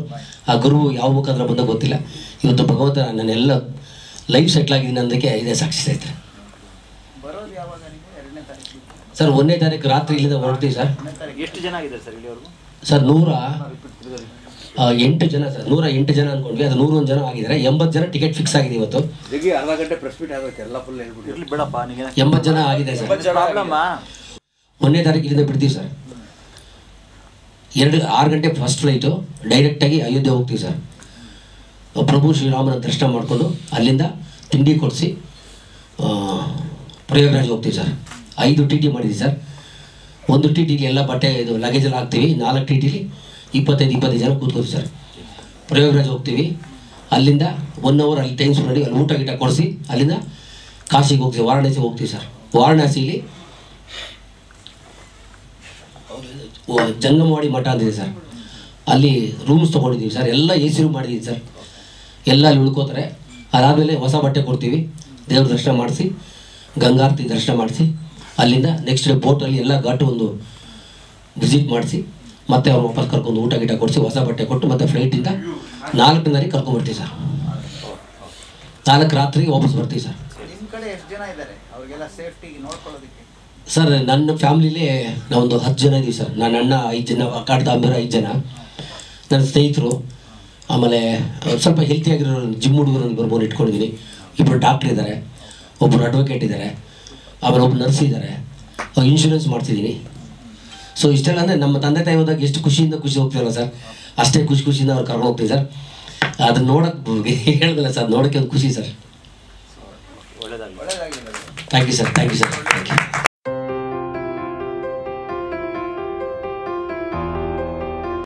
ಆ ಗುರು ಯಾವ ಮುಖಾಂತರ ಬಂದಾಗ ಗೊತ್ತಿಲ್ಲ. ಇವತ್ತು ಭಗವಂತ ನನ್ನೆಲ್ಲ ಲೈಫ್ ಸೆಟ್ಲ್ ಆಗಿದ್ದೀನಿ ಅನ್ನೋದಕ್ಕೆ ಇದೇ ಸಾಕ್ಷಿ ಐತೆ ಸರ್. 1ನೇ ತಾರೀಕು ರಾತ್ರಿ ಇಲ್ಲಿಂದ ಹೊರಡ್ತೀವಿ ಸರ್. ಎಷ್ಟು ಜನ ಆಗಿದ್ದಾರೆ ಸರ್ ಇಲ್ಲಿವರೆಗೂ? ಸರ್ 108 ಜನ ಸರ್, 108 ಜನ ಅಂದ್ಕೊಂಡ್ವಿ, ಅದು 101 ಜನ ಆಗಿದ್ದಾರೆ. 80 ಜನ ಟಿಕೆಟ್ ಫಿಕ್ಸ್ ಆಗಿದೆ ಇವತ್ತು. 80 ಜನ ಆಗಿದೆ ಸರ್. 1ನೇ ತಾರೀಕು ಇಲ್ಲಿಂದ ಬಿಡ್ತೀವಿ ಸರ್. 6 ಗಂಟೆ ಫಸ್ಟ್ ಫ್ಲೈಟು, ಡೈರೆಕ್ಟಾಗಿ ಅಯೋಧ್ಯೆ ಹೋಗ್ತೀವಿ ಸರ್. ಪ್ರಭು ಶ್ರೀರಾಮನ ದರ್ಶನ ಮಾಡಿಕೊಂಡು ಅಲ್ಲಿಂದ ತಿಂಡಿ ಕೊಡಿಸಿ ಪ್ರಯಾಗ್ರಾಜ್ ಹೋಗ್ತೀವಿ ಸರ್. 5 TT ಮಾಡಿದ್ದೀವಿ ಸರ್. 1 TTಲಿ ಎಲ್ಲ ಬಟ್ಟೆ ಇದು ಲಗೇಜೆಲ್ಲ ಹಾಕ್ತೀವಿ. 4 TTಲಿ 25 ಜನ ಕೂತ್ಕೋತೀವಿ ಸರ್. ಪ್ರಯಾಗ್ರಾಜ್ ಹೋಗ್ತೀವಿ, ಅಲ್ಲಿಂದ 1 ಅವರ್ ಅಲ್ಲಿ ಟೈಮ್ ಸ್ಪೆಂಡ್ ಮಾಡಿ ಅಲ್ಲಿ ಊಟ ಗೀಟ ಕೊಡಿಸಿ ಅಲ್ಲಿಂದ ಕಾಶಿಗೆ ಹೋಗ್ತೀವಿ, ವಾರಣಾಸಿಗೆ ಹೋಗ್ತೀವಿ ಸರ್. ವಾರಣಾಸಿಲಿ ಜಂಗಮವಾಡಿ ಮಠ ಅಂತಿದೆ ಸರ್, ಅಲ್ಲಿ ರೂಮ್ಸ್ ತೊಗೊಂಡಿದ್ದೀವಿ ಸರ್. ಎಲ್ಲ AC ರೂಮ್ ಮಾಡಿದ್ದೀವಿ ಸರ್. ಎಲ್ಲ ಅಲ್ಲಿ ಉಳ್ಕೋತಾರೆ. ಅದಾದಮೇಲೆ ಹೊಸ ಬಟ್ಟೆ ಕೊಡ್ತೀವಿ, ದೇವ್ರ ದರ್ಶನ ಮಾಡಿಸಿ, ಗಂಗಾರತಿ ದರ್ಶನ ಮಾಡಿಸಿ, ಅಲ್ಲಿಂದ ನೆಕ್ಸ್ಟ್ ಡೇ ಬೋಟಲ್ಲಿ ಎಲ್ಲ ಘಾಟು ಒಂದು ವಿಸಿಟ್ ಮಾಡಿಸಿ ಮತ್ತೆ ಅವ್ರು ವಾಪಸ್ ಕರ್ಕೊಂಡು ಊಟ ಗೀಟ ಕೊಡಿಸಿ ಹೊಸ ಬಟ್ಟೆ ಕೊಟ್ಟು ಮತ್ತೆ ಫ್ಲೈಟಿಂದ 4ನೇ ತಾರೀಕು ಕರ್ಕೊಂಡ್ಬರ್ತೀವಿ ಸರ್. 4 ರಾತ್ರಿಗೆ ವಾಪಸ್ ಬರ್ತೀವಿ ಸರ್. ಸರ್, ನನ್ನ ಫ್ಯಾಮ್ಲಿಲಿ ನಾವೊಂದು 10 ಜನ ಇದ್ದೀವಿ ಸರ್. ನನ್ನ ಅಣ್ಣ 5 ಜನ, ಅಕ್ಕ ತಮ್ಮರು 5 ಜನ, ನನ್ನ ಸ್ನೇಹಿತರು, ಆಮೇಲೆ ಸ್ವಲ್ಪ ಹೆಲ್ತಿಯಾಗಿರೋ ಜಿಮ್ ಹುಡುಗರು ಬರ್ಬೋದು ಇಟ್ಕೊಂಡಿದ್ದೀನಿ. 2 ಡಾಕ್ಟ್ರ್ ಇದ್ದಾರೆ, ಒಬ್ಬರು ಅಡ್ವೊಕೇಟ್ ಇದ್ದಾರೆ, ಆಮೇಲೆ ಒಬ್ಬರು ನರ್ಸ್ ಇದ್ದಾರೆ, ಇನ್ಶೂರೆನ್ಸ್ ಮಾಡ್ತಿದ್ದೀನಿ. ಸೊ ಇಷ್ಟೆಲ್ಲ ಅಂದರೆ ನಮ್ಮ ತಂದೆ ತಾಯಿ ಹೋದಾಗ ಎಷ್ಟು ಖುಷಿ ಹೋಗ್ತೀವಲ್ಲ ಸರ್, ಅಷ್ಟೇ ಖುಷಿಯಿಂದ ಅವ್ರು ಕರ್ಕೊಂಡು ಹೋಗ್ತೀವಿ ಸರ್. ಅದನ್ನ ನೋಡೋಕ್ಕೆ ಹೇಳ್ದಲ್ಲ ಸರ್, ನೋಡೋಕ್ಕೆ ಒಂದು ಖುಷಿ ಸರ್. Thank you sir.